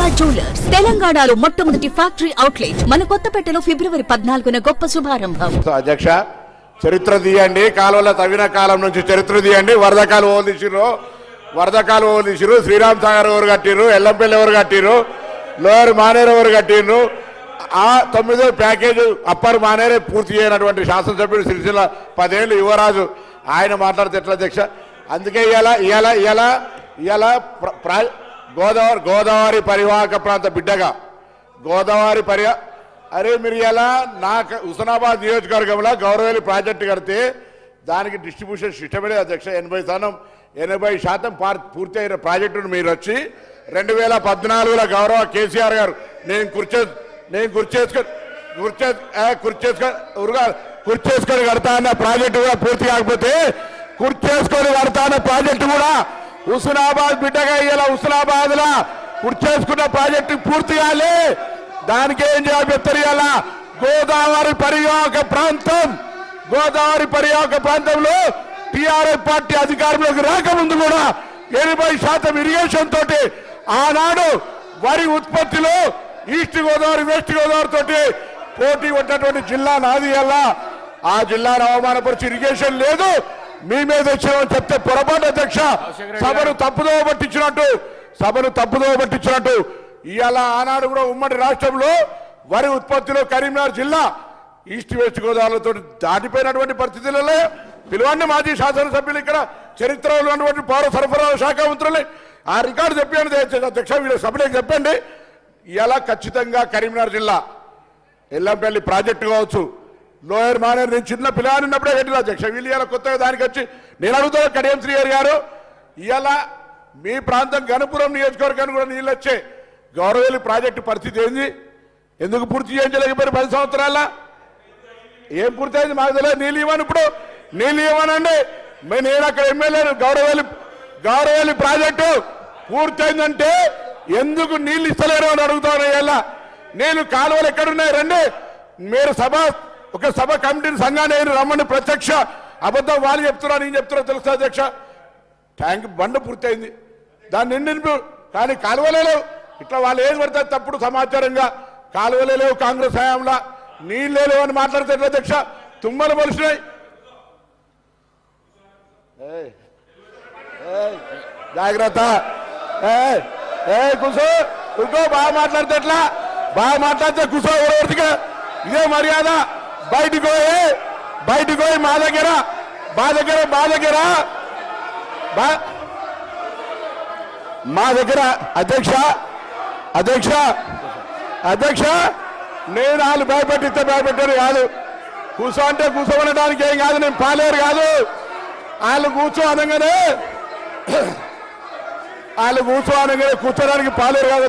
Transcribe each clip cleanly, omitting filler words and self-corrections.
Durga jewellers తెలంగాణలో మొట్టమొదటి factory outlet మన కొత్తపేటలో ఫిబ్రవరి 14న గొప్ప శుభారంభం. అధ్యక్ష, చరిత్ర తీయండి. కాలువల తవ్విన కాలం నుంచి చరిత్ర తీయండి. వరదకాలు తీసిరు, శ్రీరామ్ సాగర్ ఎవరు కట్టిరు, ఎల్లంపల్లి ఎవరు కట్టిరు, లోయర్ మానేరు ఎవరు కట్టిరు. ఆ 9వ ప్యాకేజ్ అప్పర్ మానేరే పూర్తి చేయనటువంటి శాసనసభ్యుడు సిరిసిల్ల 10 ఏళ్ళు యువరాజు ఆయన మాట్లాడితే ఎట్లా అధ్యక్ష? అందుకే ఇవాళ గోదావరి పరివాహక ప్రాంత బిడ్డగా అరే మీరు ఇలా నాకు హుస్నాబాద్ నియోజకవర్గంలో గౌరవేలి ప్రాజెక్టు కడితే దానికి డిస్ట్రిబ్యూషన్ సిస్టమే అధ్యక్ష. 80% పూర్తి అయిన ప్రాజెక్టును మీరు వచ్చి 2014లో గౌరవ కేసీఆర్ గారు నేను కుర్చేసుకొని కడతా అన్న ప్రాజెక్టు కూడా పూర్తి కాకపోతే కుర్చేసుకొని కడతా అన్న ప్రాజెక్టు కూడా హుస్నాబాద్ బిడ్డగా ఇలా హుస్నాబాద్ లా కుర్చేసుకున్న ప్రాజెక్టు పూర్తి కాలే. దానికి ఏం చేయాలి చెప్తారు? గోదావరి పరివాహక ప్రాంతంలో టీఆర్ఎస్ పార్టీ అధికారంలోకి రాకముందు కూడా 80% ఇరిగేషన్ తోటి ఆనాడు వరి ఉత్పత్తిలో ఈస్ట్ గోదావరి వెస్ట్ గోదావరి తోటి పోటీ ఉన్నటువంటి జిల్లా నాది. ఆ జిల్లాను అవమానపరిచి ఇరిగేషన్ లేదు మీ మీద వచ్చామని చెప్తే పొరపాటు అధ్యక్ష. సభను తప్పుదోవ పట్టించినట్టు ఇవాళ ఆనాడు కూడా ఉమ్మడి రాష్ట్రంలో వరి ఉత్పత్తిలో కరీంనగర్ జిల్లా ఈస్ట్ వెస్ట్ గోదావరితో దాటిపోయినటువంటి పరిస్థితులలో పిలువండి మాజీ శాసనసభ్యులు, ఇక్కడ చరిత్రలో ఉన్నటువంటి పౌర సరఫరాల శాఖ మంత్రులు ఆ రికార్డు చెప్పండి అధ్యక్ష. వీళ్ళ సభ్యులకు చెప్పండి. ఇలా ఖచ్చితంగా కరీంనగర్ జిల్లా ఎల్లంపల్లి ప్రాజెక్టు కావచ్చు, లోయర్ మానేరు నేను చిన్న పిల్లలు ఉన్నప్పుడే కట్టిన అధ్యక్ష. వీళ్ళు ఇలా కొత్తగా దానికి వచ్చి నేను అడుగుతా కడియం శ్రీహరి గారు, ఇలా మీ ప్రాంతం గణపురం నియోజకవర్గానికి కూడా నీళ్ళు వచ్చే గౌరవేలి ప్రాజెక్టు పరిస్థితి ఏంది? ఎందుకు పూర్తి చేయించలేకపోయారు 10 సంవత్సరాల? ఏం పూర్తయింది మాకు తెలియదు. నీళ్ళు ఇవ్వను, ఇప్పుడు నీళ్ళు ఇవ్వనండి. నేను అక్కడ ఎమ్మెల్యేను. గౌరవేలి ప్రాజెక్టు పూర్తయిందంటే ఎందుకు నీళ్ళు ఇస్తలేరు అని అడుగుతాను. ఇలా నేను కాలువలు ఎక్కడున్నాయి రండి, మీరు ఒక సభ కమిటీని సంఘాన్ని రమ్మని ప్రత్యక్ష అబద్ధం వాళ్ళు చెప్తున్నా నేను చెప్తున్నా తెలుసా అధ్యక్ష? ట్యాంక్ బండ పూర్తయింది, దాన్ని నింపు, కానీ కాలువలే లేవు. ఇట్లా వాళ్ళు ఏం పడతారు తప్పుడు సమాచారంగా కాలువలే లేవు, కాంగ్రెస్ హయాంలో నీళ్ళే లేవు అని మాట్లాడితే ఎట్లా అధ్యక్ష? తుమ్మలు మొలిసినాయి. జాగ్రత్త, కూర్చో బాగా మాట్లాడితే ఎట్లా? బాగా మాట్లాడితే కూర్చో. ఎవరిగా ఇదే మర్యాద. బయటికి పోయి మా దగ్గర అధ్యక్ష నేను వాళ్ళు భయపెట్టిస్తే భయపెట్టారు కాదు. కూర్చో అంటే కూర్చోమనడానికి ఏం కాదు, నేను పాలేరు కాదు. వాళ్ళు కూర్చో అనగానే కూర్చోడానికి పాలేరు కాదు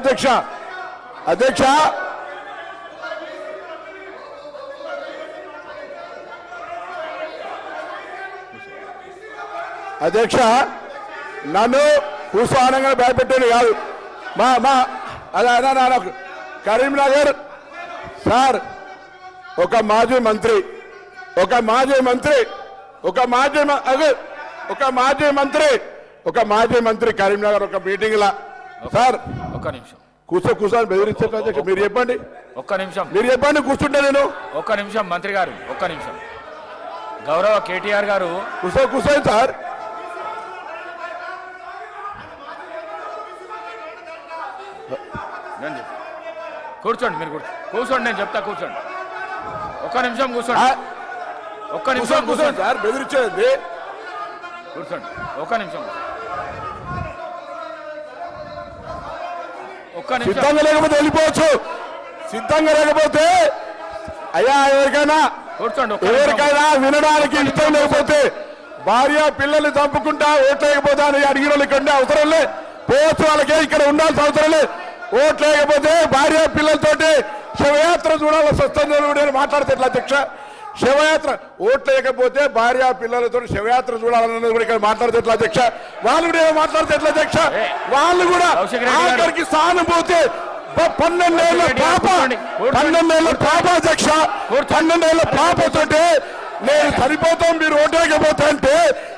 అధ్యక్ష నన్ను కూర్చో అనగానే భయపెట్టారు కాదు. అదే కరీంనగర్ సార్ ఒక మాజీ మంత్రి కరీంనగర్ ఒక మీటింగ్ లా సార్ ఒక్క నిమిషం కూర్చొని బెదిరిస్తారు అధ్యక్ష. మీరు చెప్పండి, ఒక్క నిమిషం మీరు చెప్పండి. కూర్చుంటే నేను ఒక్క నిమిషం మంత్రి గారు, ఒక్క నిమిషం. గౌరవ కేటీఆర్ గారు కూర్చోండి సార్. కూర్చోండి, మీరు కూర్చోండి, నేను చెప్తా కూర్చోండి. ఒక్క నిమిషం కూర్చోండి సార్. బెదిరించేది కూర్చోండి, ఒక్క నిమిషం. సిద్ధంగా లేకపోతే వెళ్ళిపోవచ్చు. సిద్ధంగా లేకపోతే అయ్యా ఎవరికైనా వినడానికి ఇష్టం లేకపోతే భార్య పిల్లల్ని చంపుకుంటా ఓట్లు వేయకపోతే అని అడిగిన వాళ్ళు ఇక్కడ అవసరం లే, పోవచ్చు. వాళ్ళకే ఇక్కడ ఉండాల్సిన అవసరం లేదు. ఓట్లు వేయకపోతే భార్య పిల్లలతోటి శవయాత్ర చూడాల్సి వస్తుంది మాట్లాడితే ఎట్లా అధ్యక్ష? శవయాత్ర ఓట్లు వేయకపోతే భార్య పిల్లలతో శవయాత్ర చూడాలన్నది కూడా ఇక్కడ మాట్లాడితే ఎట్లా అధ్యక్ష? వాళ్ళు కూడా మాట్లాడితే ఎట్లా అధ్యక్ష? వాళ్ళు కూడా ఆఖరికి సానుభూతి 12 ఏళ్ళ పాప అధ్యక్ష, 12 ఏళ్ళ పాపతోటి నేను చనిపోతాం మీరు ఓటేకపోతా అంటే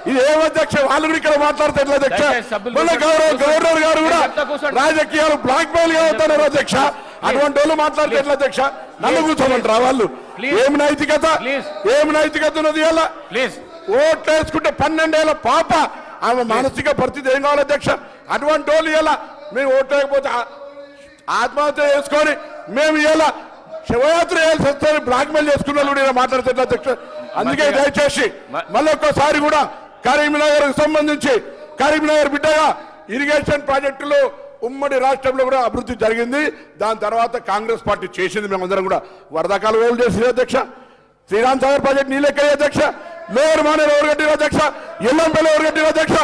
ఇది ఏం అధ్యక్ష? వాళ్ళు కూడా ఇక్కడ మాట్లాడితే ఎట్లా అధ్యక్ష? దయచేసి సభ్యులు మొన్న గవర్నర్ గారు కూడా చెప్తా కూర్చోండి. రాజకీయాలు బ్లాక్ మెయిల్ గా అవుతున్నారు అధ్యక్ష. అటువంటి వాళ్ళు మాట్లాడితే ఎట్లా అధ్యక్ష? నన్ను కూర్చోమంటారా వాళ్ళు? ఏం నైతికత, ఏం నైతికత ఉన్నది ఇలా? ప్లీజ్ ఓట్లు వేసుకుంటే 12 ఏళ్ల పాప ఆమె మానసిక పరిస్థితి ఏం కావాలి అధ్యక్ష? అటువంటి వాళ్ళు ఇలా మేము ఓట్లు వేయకపోతే ఆత్మహత్య చేసుకొని మేము ఇలా శివయాత్ర చేయాల్సి వస్తుంది బ్లాక్ మెయిల్ చేసుకున్న వాళ్ళు ఇలా మాట్లాడుతున్నారు అధ్యక్ష. అందుకే దయచేసి మళ్ళొక్కసారి కూడా కరీంనగర్ సంబంధించి కరీంనగర్ బిడ్డగా ఇరిగేషన్ ప్రాజెక్టులు ఉమ్మడి రాష్ట్రంలో కూడా అభివృద్ధి జరిగింది. దాని తర్వాత కాంగ్రెస్ పార్టీ చేసింది. మేమందరం కూడా వరద కాలువలు చేసింది అధ్యక్ష, శ్రీరామ్ సాగర్ ప్రాజెక్ట్ నీళ్ళెక్కాయి అధ్యక్ష, లోయర్ మానేరు ఎవరు కట్టిన అధ్యక్ష, ఎల్లంపల్లి ఎవరు కట్టిన అధ్యక్ష.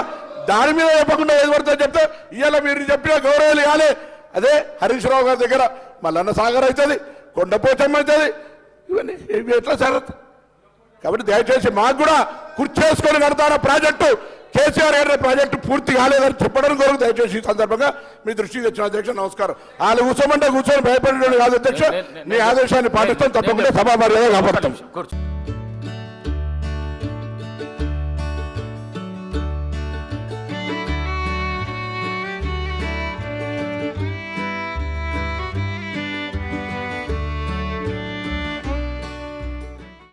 దాని మీద చెప్పకుండా ఏది పడుతుందో చెప్తే ఇవాళ మీరు చెప్పిన గౌరవాలు కాలే. అదే హరీష్ రావు గారి దగ్గర మల్లన్న సాగర్ అవుతుంది, కొండపోచమ్మ అవుతుంది, ఇవన్నీ ఇవి ఎట్లా సరత్? కాబట్టి దయచేసి మాకు కూడా కుర్చేసుకొని కడతాన ప్రాజెక్టు కేసీఆర్ గారి ప్రాజెక్టు పూర్తి కాలేదని చెప్పడం కొరకు దయచేసి ఈ సందర్భంగా మీ దృష్టికి తెచ్చిన అధ్యక్ష. నమస్కారం. వాళ్ళు కూర్చోమంటే కూర్చొని భయపడేది కాదు అధ్యక్ష. మీ ఆదేశాన్ని పాటిస్తాం, తప్పకుండా సభా మర్యాద కాపాడతాం. కూర్చో.